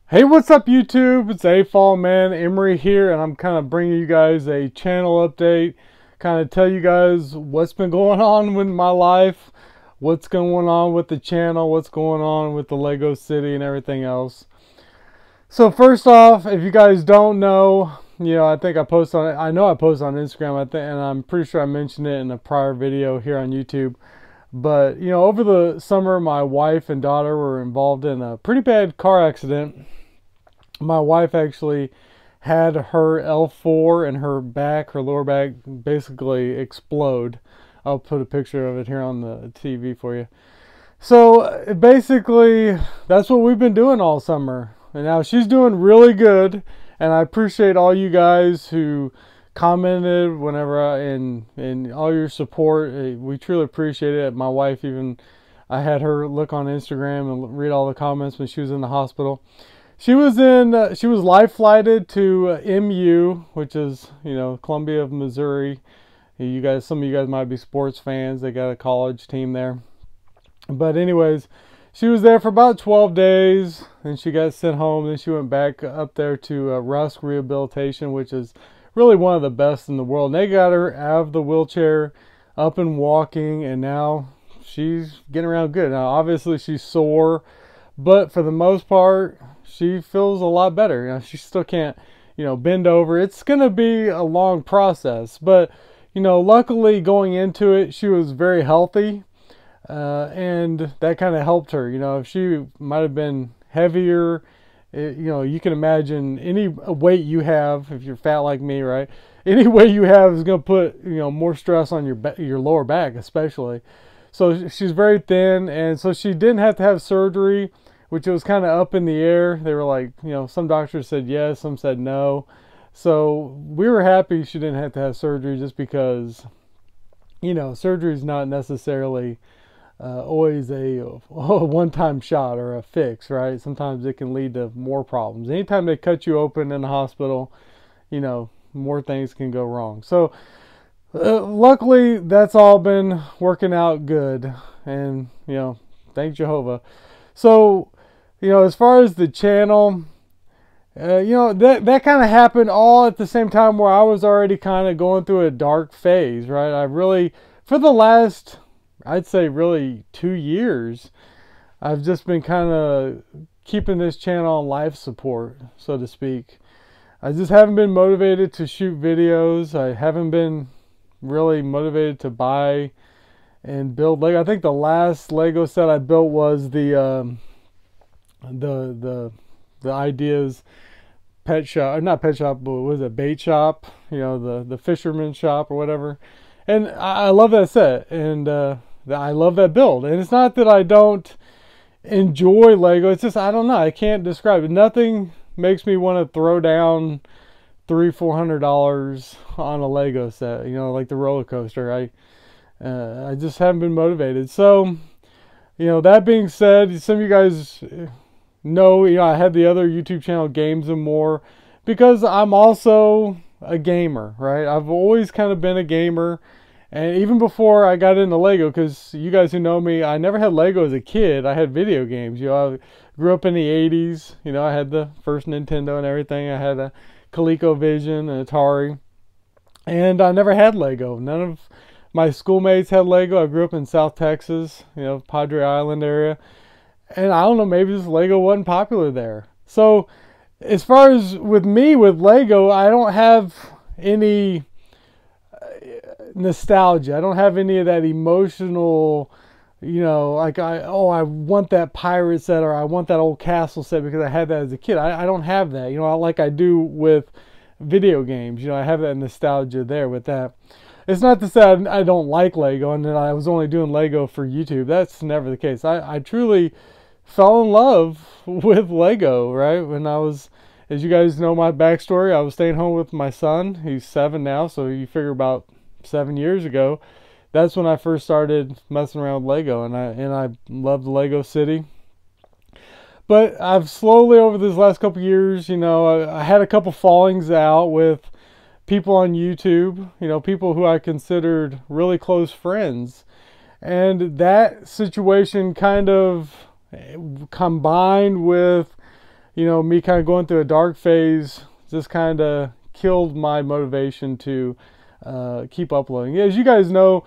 Hey, what's up YouTube? It's AFOL man, Emery here, and I'm kind of bringing you guys a channel update, kind of tell you guys what's been going on with my life, what's going on with the channel, what's going on with the Lego City and everything else. So first off, if you guys don't know, I think I post on it. I know I post on Instagram, and I'm pretty sure I mentioned it in a prior video here on YouTube. But over the summer, my wife and daughter were involved in a pretty bad car accident. My wife actually had her L4 and her lower back basically explode. I'll put a picture of it here on the TV for you. So basically, that's what we've been doing all summer. And now she's doing really good. And I appreciate all you guys who commented whenever and all your support. We truly appreciate it. My wife I had her look on Instagram and read all the comments when she was in the hospital. She was life flighted to MU, which is, Columbia of Missouri. Some of you guys might be sports fans. They got a college team there. But anyways, she was there for about 12 days, and she got sent home. Then she went back up there to Rusk Rehabilitation, which is really one of the best in the world. And they got her out of the wheelchair, up and walking, and now she's getting around good. Now, obviously, she's sore, but for the most part, she feels a lot better. She still can't, bend over. It's going to be a long process, but, luckily going into it, she was very healthy, and that kind of helped her. If she might have been heavier, you can imagine any weight you have, if you're fat like me, right? Any weight you have is going to put, more stress on your lower back, especially. So she's very thin, and so she didn't have to have surgery, which was kind of up in the air. They were like, some doctors said yes, some said no. So we were happy she didn't have to have surgery, just because, surgery is not necessarily always a one-time shot or a fix, right? Sometimes it can lead to more problems. Anytime they cut you open in the hospital, more things can go wrong. So luckily, that's all been working out good, and thank Jehovah. So as far as the channel, that kind of happened all at the same time, where I was already kind of going through a dark phase, right? I really, for the last, I'd say really 2 years, I've just been kind of keeping this channel on life support, so to speak. I just haven't been motivated to shoot videos. I haven't been really motivated to buy and build Lego. I think the last Lego set I built was the Ideas pet shop, or not pet shop, but what was it, bait shop, the fisherman shop or whatever. And I love that set, and I love that build. And it's not that I don't enjoy Lego, it's just, I don't know, I can't describe it. Nothing makes me want to throw down $300-400 on a Lego set, like the roller coaster. I just haven't been motivated. So, that being said, some of you guys know, I had the other YouTube channel, Games and More, because I'm also a gamer, right? I've always kind of been a gamer, and even before I got into Lego, because you guys who know me, I never had Lego as a kid. I had video games. I grew up in the 80s. I had the first Nintendo and everything. I had a ColecoVision, an Atari, and I never had Lego. None of my schoolmates had Lego. I grew up in South Texas, Padre Island area. And I don't know, maybe this Lego wasn't popular there. So as far as with me, with Lego, I don't have any nostalgia. I don't have any of that emotional, like I want that pirate set, or I want that old castle set because I had that as a kid. I don't have that, like I do with video games. I have that nostalgia there with that. It's not to say I don't like Lego and that I was only doing Lego for YouTube. That's never the case. I truly fell in love with Lego, right? When I was, as you guys know my backstory, I was staying home with my son. He's 7 now, so you figure about 7 years ago, that's when I first started messing around with Lego, and I loved Lego City. But I've slowly, over these last couple years, I had a couple fallings out with people on YouTube, people who I considered really close friends. And that situation kind of combined with me kind of going through a dark phase just kind of killed my motivation to keep uploading. As you guys know,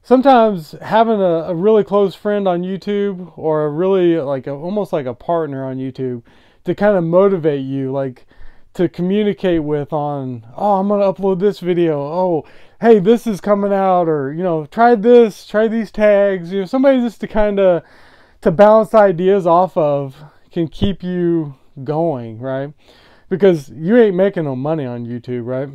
sometimes having a really close friend on YouTube, or a really almost like a partner on YouTube, to kind of motivate you, like to communicate with on, oh, I'm going to upload this video. Oh, hey, this is coming out, or, try this, try these tags. Somebody just to kind of, to bounce ideas off of can keep you going, right? Because you ain't making no money on YouTube, right?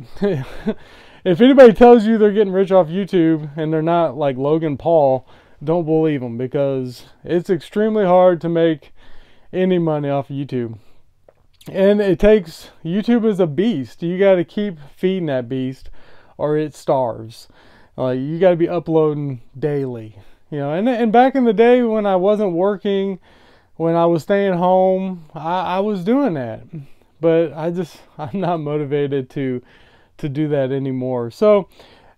If anybody tells you they're getting rich off YouTube and they're not like Logan Paul, don't believe them, because it's extremely hard to make any money off of YouTube. And YouTube is a beast. You got to keep feeding that beast or it starves. You got to be uploading daily. And back in the day when I wasn't working, when I was staying home, I was doing that. But I'm not motivated to do that anymore. So,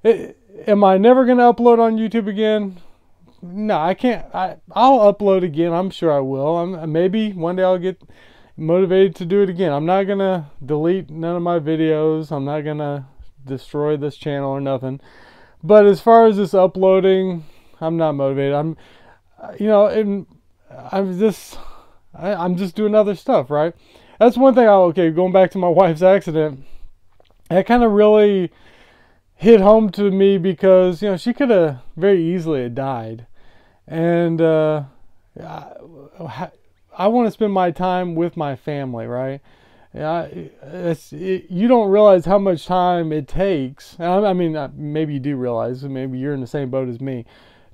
am I never going to upload on YouTube again? No, I can't. I'll upload again. I'm sure I will. Maybe one day I'll get motivated to do it again. I'm not going to delete none of my videos. I'm not going to destroy this channel or nothing. But as far as this uploading, I'm not motivated. I'm just doing other stuff, right? That's one thing. Going back to my wife's accident, that kind of really hit home to me, because she could have very easily died, and I want to spend my time with my family, right? You don't realize how much time it takes. I mean, maybe you do realize. Maybe you're in the same boat as me.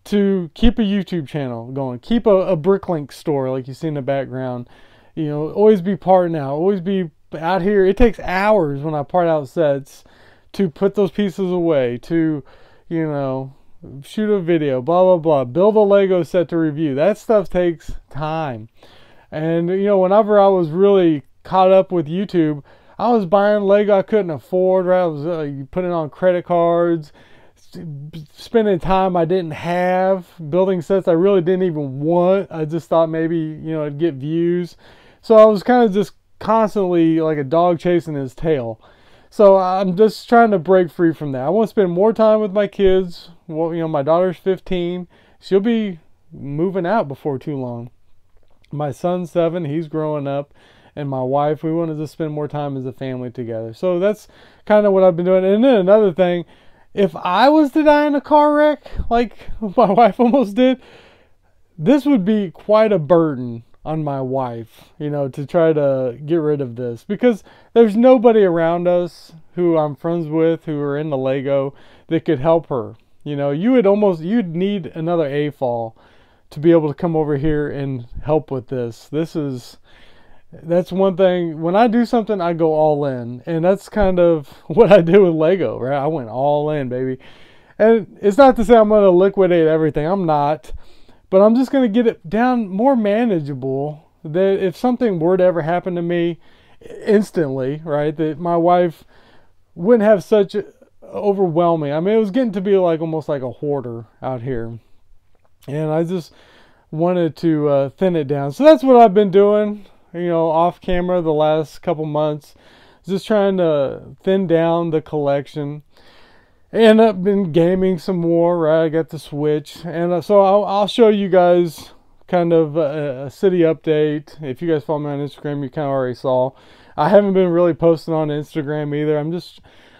To keep a YouTube channel going, keep a BrickLink store like you see in the background. Always be parting out. Always be out here. It takes hours when I part out sets to put those pieces away. To, shoot a video. Blah blah blah. Build a Lego set to review. That stuff takes time. And whenever I was really caught up with YouTube, I was buying Lego I couldn't afford, right? I was putting on credit cards, spending time I didn't have, building sets I really didn't even want. I just thought maybe, I'd get views. So I was kind of just constantly like a dog chasing his tail. So I'm just trying to break free from that. I want to spend more time with my kids. Well, my daughter's 15. She'll be moving out before too long. My son's 7, he's growing up, and my wife, we wanted to spend more time as a family together. So that's kind of what I've been doing. And then another thing, if I was to die in a car wreck, like my wife almost did, this would be quite a burden on my wife, to try to get rid of this, because there's nobody around us who I'm friends with who are into Lego that could help her. You'd need another AFOL to be able to come over here and help with this. That's one thing. When I do something, I go all in. And that's kind of what I did with Lego, right? I went all in, baby. And it's not to say I'm going to liquidate everything. I'm not. But I'm just going to get it down more manageable, that if something were to ever happen to me instantly, right, that my wife wouldn't have such overwhelming. I mean, it was getting to be almost like a hoarder out here. And I just wanted to thin it down. So that's what I've been doing, off camera the last couple months. Just trying to thin down the collection. And I've been gaming some more, right? I got the Switch. And so I'll show you guys kind of a city update. If you guys follow me on Instagram, you kind of already saw. I haven't been really posting on Instagram either.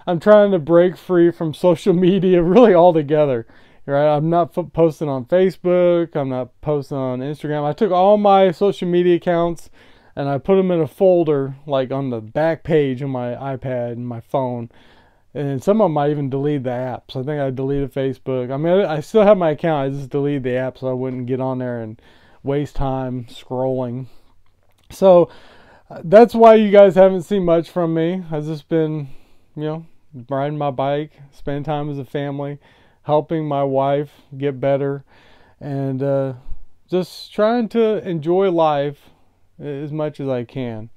I'm trying to break free from social media really altogether. Right? I'm not posting on Facebook. I'm not posting on Instagram. I took all my social media accounts and I put them in a folder, like on the back page of my iPad and my phone. And some of them I even deleted the apps. I think I deleted Facebook. I mean, I still have my account. I just deleted the app so I wouldn't get on there and waste time scrolling. So that's why you guys haven't seen much from me. I've just been, riding my bike, spending time as a family, helping my wife get better, and just trying to enjoy life as much as I can.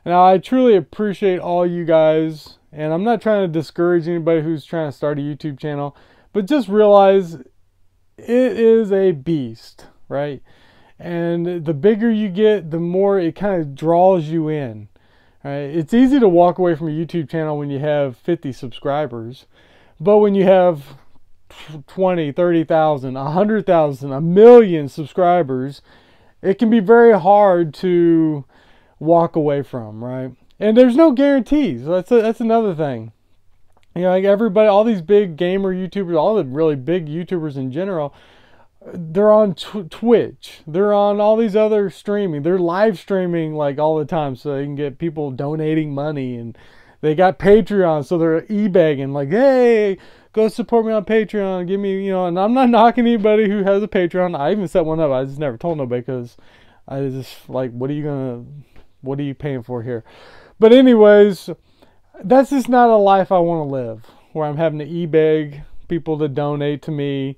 Now, I truly appreciate all you guys, and I'm not trying to discourage anybody who's trying to start a YouTube channel, but just realize it is a beast, right? And the bigger you get, the more it kind of draws you in. Right? It's easy to walk away from a YouTube channel when you have 50 subscribers. But when you have 20, 30,000, 100,000, a million subscribers, it can be very hard to walk away from, right? And there's no guarantees. That's another thing. You know, like everybody, all these big gamer YouTubers, all the really big YouTubers in general, they're on Twitch. They're on all these other streaming. They're live streaming like all the time so they can get people donating money. And they got Patreon, so they're e-begging like, hey, go support me on Patreon. Give me, you know, and I'm not knocking anybody who has a Patreon. I even set one up. I just never told nobody because I just like, what are you paying for here? But anyways, that's just not a life I want to live, where I'm having to e-beg people to donate to me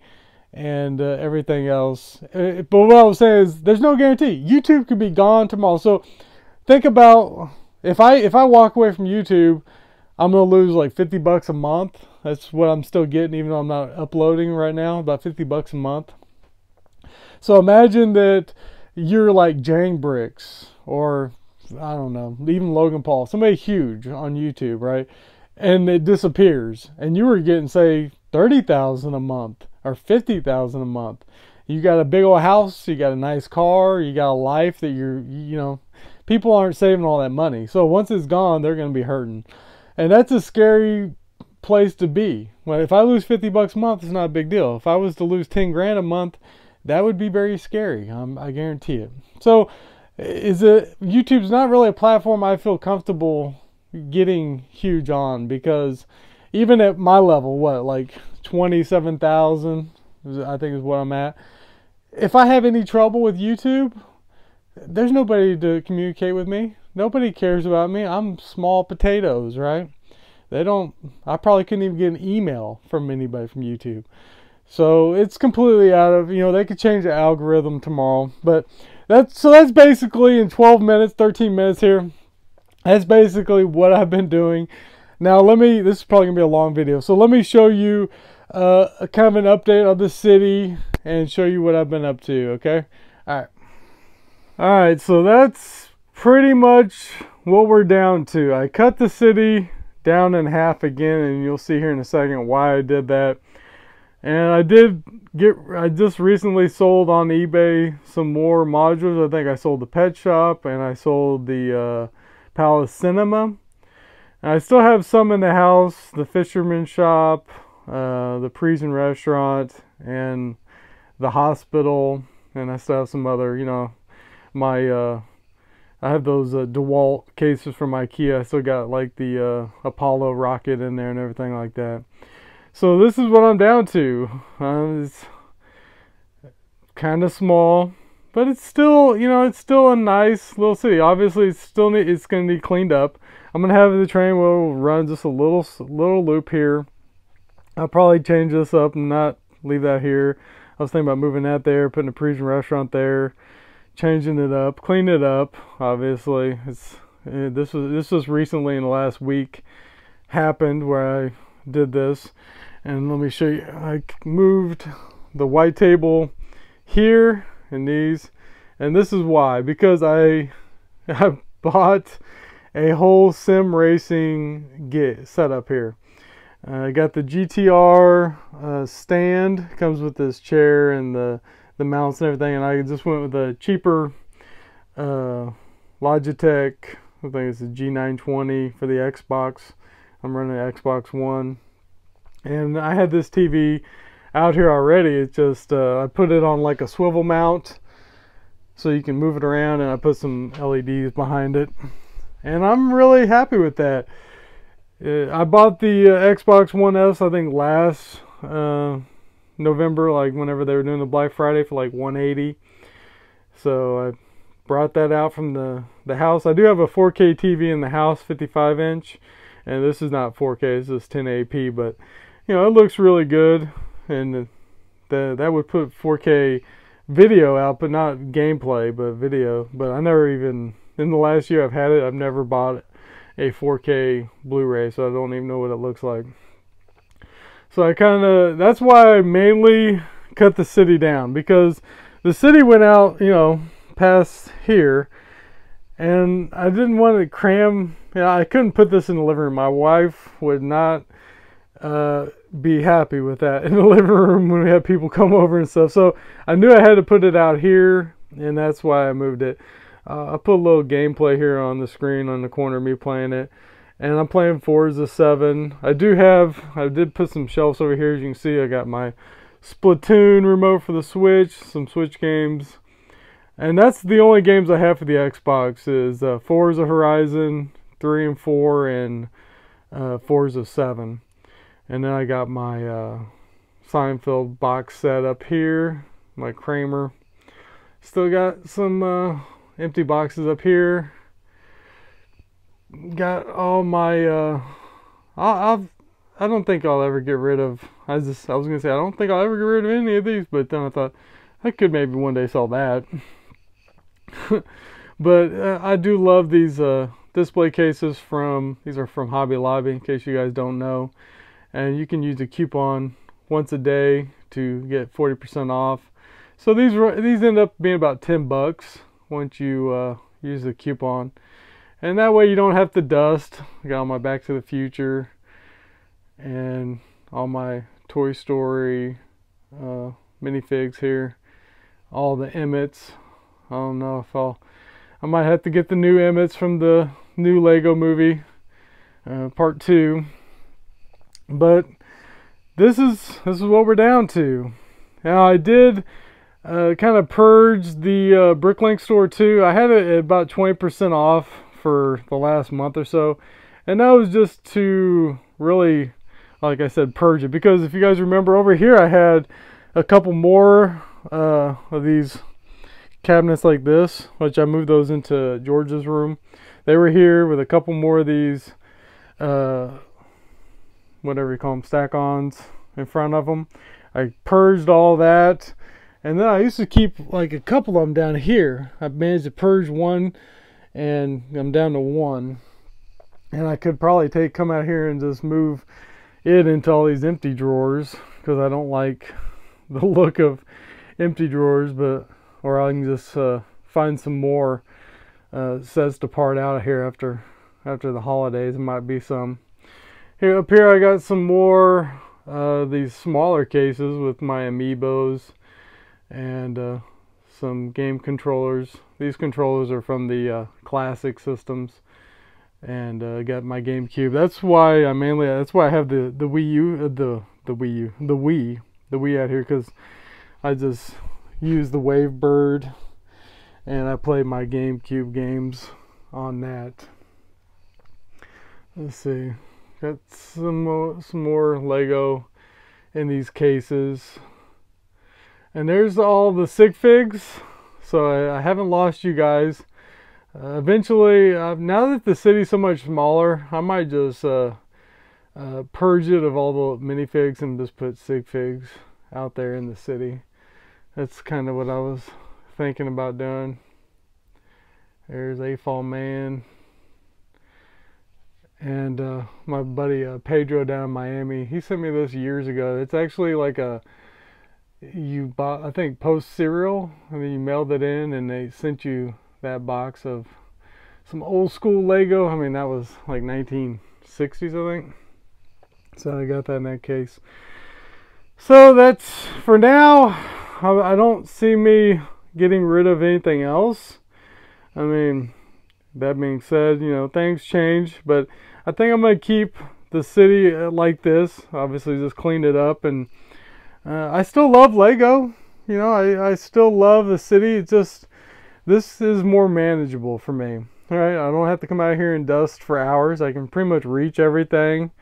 and everything else. But what I was saying is, there's no guarantee. YouTube could be gone tomorrow. So think about, if I walk away from YouTube, I'm gonna lose like $50 a month. That's what I'm still getting, even though I'm not uploading right now. About $50 a month. So imagine that you're like Jang Bricks, or I don't know, even Logan Paul, somebody huge on YouTube, right? And it disappears, and you were getting, say, 30,000 a month or 50,000 a month. You got a big old house, you got a nice car, you got a life that you know, people aren't saving all that money. So once it's gone, they're going to be hurting. And that's a scary place to be. Well, if I lose $50 a month, it's not a big deal. If I was to lose 10 grand a month, that would be very scary. I guarantee it. So YouTube's not really a platform I feel comfortable getting huge on, because even at my level, like 27,000, I think is what I'm at. If I have any trouble with YouTube, there's nobody to communicate with me. Nobody cares about me. I'm small potatoes, right? I probably couldn't even get an email from anybody from YouTube. So it's completely out of, you know, they could change the algorithm tomorrow. But that's basically in 12 minutes, 13 minutes here. That's basically what I've been doing. Now this is probably gonna be a long video. So let me show you a kind of an update of the city and show you what I've been up to, okay? All right, so that's pretty much what we're down to. I cut the city down in half again, and you'll see here in a second why I did that. And I just recently sold on eBay some more modules. I think I sold the pet shop, and I sold the Palace Cinema. And I still have some in the house, the fisherman shop, the prison restaurant, and the hospital. And I still have some other, you know, I have those DeWalt cases from IKEA. I still got like the Apollo rocket in there and everything like that. So this is what I'm down to. It's kind of small, but it's still, you know, it's still a nice little city. Obviously, it's going to need cleaned up. I'm going to have the train will run just a little loop here. I'll probably change this up and not leave that here. I was thinking about moving that there, putting a Parisian restaurant there, changing it up, clean it up. Obviously, this was recently in the last week happened where I did this. And let me show you. I moved the white table here and these, and this is why, because I bought a whole sim racing setup here. I got the GTR stand, comes with this chair and the mounts and everything, and I just went with a cheaper Logitech, I think it's a G920 for the Xbox. I'm running an Xbox One. And I had this TV out here already. It's just, I put it on like a swivel mount so you can move it around, and I put some LEDs behind it. And I'm really happy with that. I bought the Xbox One S, I think last November, like whenever they were doing the Black Friday, for like $180. So I brought that out from the house. I do have a 4K TV in the house, 55 inch. And this is not 4K, this is 1080p, but you know, it looks really good, and that would put 4K video out, but not gameplay, but video. But I never even, in the last year I've had it, I've never bought a 4K Blu-ray, so I don't even know what it looks like. So that's why I mainly cut the city down, because the city went out, you know, past here, and I didn't want to cram. I couldn't put this in the living room. My wife would not be happy with that in the living room when we had people come over and stuff. So I knew I had to put it out here, and that's why I moved it. I put a little gameplay here on the screen on the corner of me playing it, and I'm playing Forza 7. I did put some shelves over here. As you can see, I got my Splatoon remote for the Switch, some Switch games, and that's the only games I have for the Xbox is Forza Horizon 3 and 4 and Forza 7. And then I got my Seinfeld box set up here, my Kramer. Still got some empty boxes up here. Got all my I don't think I'll ever get rid of. I was gonna say I don't think I'll ever get rid of any of these, but then I thought I could maybe one day sell that. But I do love these display cases these are from Hobby Lobby, in case you guys don't know. And you can use a coupon once a day to get 40% off. So these end up being about $10 once you use the coupon. And that way you don't have to dust. I got all my Back to the Future and all my Toy Story minifigs here. All the Emmets. I don't know if I might have to get the new Emmets from the new Lego movie, part 2. But this is what we're down to. Now I did kind of purge the BrickLink Store too. I had it at about 20% off for the last month or so, and that was just to really, like I said, purge it. Because if you guys remember, over here I had a couple more of these cabinets like this, which I moved those into George's room. They were here with a couple more of these whatever you call them, stack-ons in front of them. I purged all that, and then I used to keep like a couple of them down here. I managed to purge one, and I'm down to one. And I could probably come out here and just move it into all these empty drawers, because I don't like the look of empty drawers. Or I can just find some more sets to part out of here after the holidays. There might be some. Here up here I got some more these smaller cases with my amiibos and some game controllers. These controllers are from the classic systems, and I got my GameCube. That's why I have the Wii out here, because I just use the Wavebird and I play my GameCube games on that. Let's see. Got some more Lego in these cases. And there's all the sig figs. So I haven't lost you guys. Eventually, now that the city's so much smaller, I might just purge it of all the minifigs and just put sig figs out there in the city. That's kind of what I was thinking about doing. There's AFOL Man. And my buddy Pedro down in Miami, he sent me this years ago. It's actually like you bought, I think, Post cereal, and then you mailed it in, and they sent you that box of some old school Lego. I mean, that was like 1960s, I think. So I got that in that case. So that's for now. I don't see me getting rid of anything else. I mean, that being said, you know, things change, but I think I'm going to keep the city like this. Obviously, just clean it up, and I still love Lego. You know, I still love the city. It's just, this is more manageable for me. All right, I don't have to come out here and dust for hours. I can pretty much reach everything.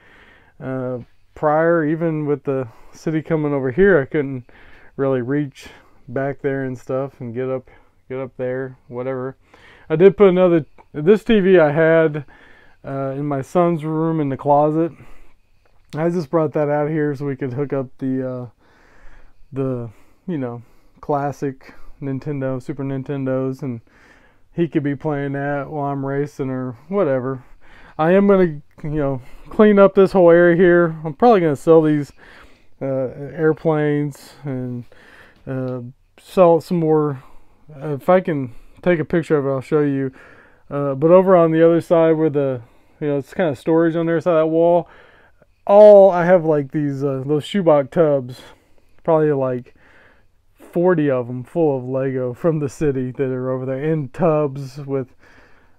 Prior, even with the city coming over here, I couldn't really reach back there and stuff and get up there, whatever. I did put this TV I had in my son's room in the closet. I just brought that out here so we could hook up the you know, classic Nintendo, Super Nintendos, and he could be playing that while I'm racing or whatever. I am going to, you know, clean up this whole area here. I'm probably going to sell these airplanes and sell some more. If I can take a picture of it, I'll show you. But over on the other side where it's kind of storage on the other side of that wall, I have like these those shoebox tubs, probably like 40 of them full of Lego from the city that are over there in tubs with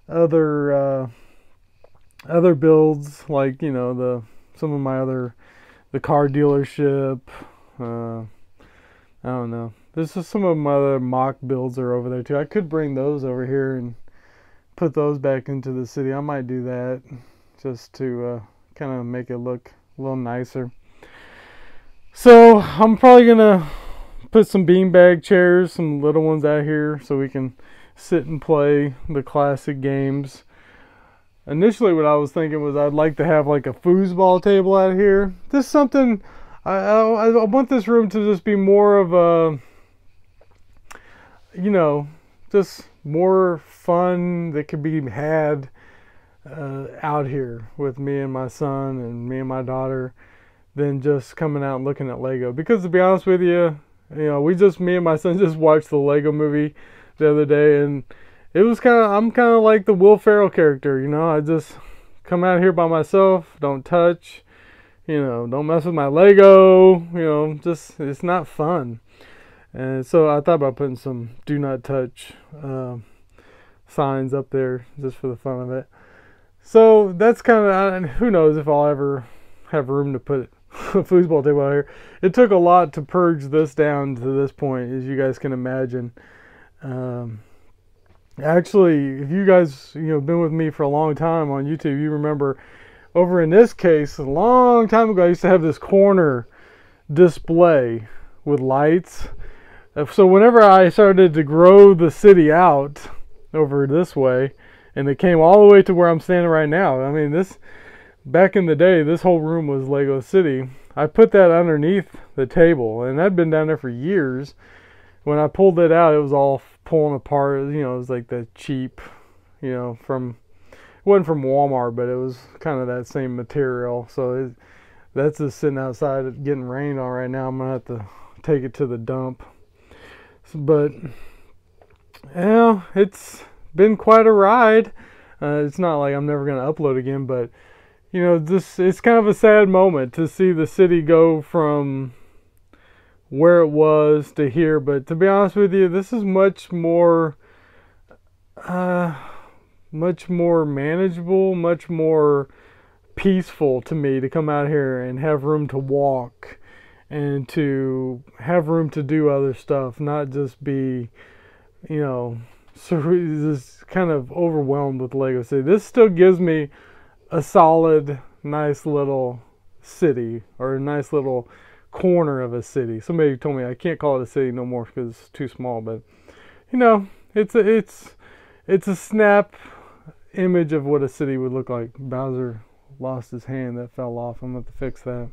other builds, like some of my the car dealership. I don't know. This is some of my other mock builds are over there too. I could bring those over here and put those back into the city. I might do that just to kind of make it look a little nicer. So I'm probably gonna put some beanbag chairs, some little ones out here, so we can sit and play the classic games. Initially what I was thinking was I'd like to have like a foosball table out here. This is something I want this room to just be more of a, just more fun that could be had out here with me and my son and me and my daughter than just coming out and looking at Lego. Because to be honest with you, me and my son just watched the Lego movie the other day, and it was I'm kind of like the Will Ferrell character, I just come out here by myself, don't touch, don't mess with my Lego, just, it's not fun. And so I thought about putting some do not touch signs up there just for the fun of it. So that's kind of, who knows if I'll ever have room to put a foosball table out here. It took a lot to purge this down to this point, as you guys can imagine. Actually, if you guys been with me for a long time on YouTube, you remember over in this case, a long time ago, I used to have this corner display with lights. So whenever I started to grow the city out over this way, and it came all the way to where I'm standing right now. I mean, back in the day, this whole room was Lego City. I put that underneath the table, and that'd been down there for years. When I pulled it out, it was all pulling apart. It was like the cheap, it wasn't from Walmart, but it was kind of that same material. So that's just sitting outside getting rained on right now. I'm going to have to take it to the dump. But, it's been quite a ride. It's not like I'm never going to upload again, but, it's kind of a sad moment to see the city go from where it was to here. But to be honest with you, this is much more manageable, much more peaceful to me to come out here and have room to walk and to have room to do other stuff, not just be, just kind of overwhelmed with Lego City. This still gives me a solid, nice little city, or a nice little corner of a city. Somebody told me I can't call it a city no more because it's too small, but it's a snap image of what a city would look like. Bowser lost his hand, that fell off. I'm going to have to fix that.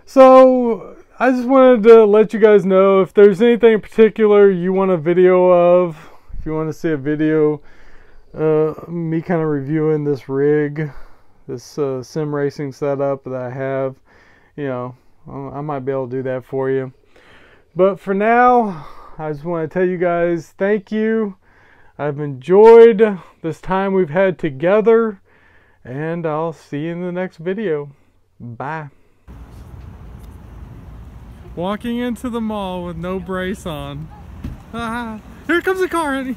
So I just wanted to let you guys know if there's anything in particular you want a video of, if you want to see a video me kind of reviewing this rig, this sim racing setup that I have, I might be able to do that for you. But for now, I just want to tell you guys thank you. I've enjoyed this time we've had together, and I'll see you in the next video. Bye. Walking into the mall with no brace on. Ah, here comes the car, honey.